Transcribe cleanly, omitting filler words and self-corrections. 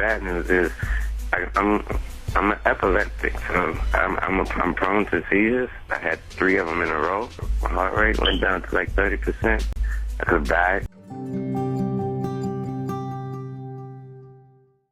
bad news is I'm an epileptic, so I'm prone to seizures. I had 3 of them in a row. My heart rate went down to like 30%. I could die.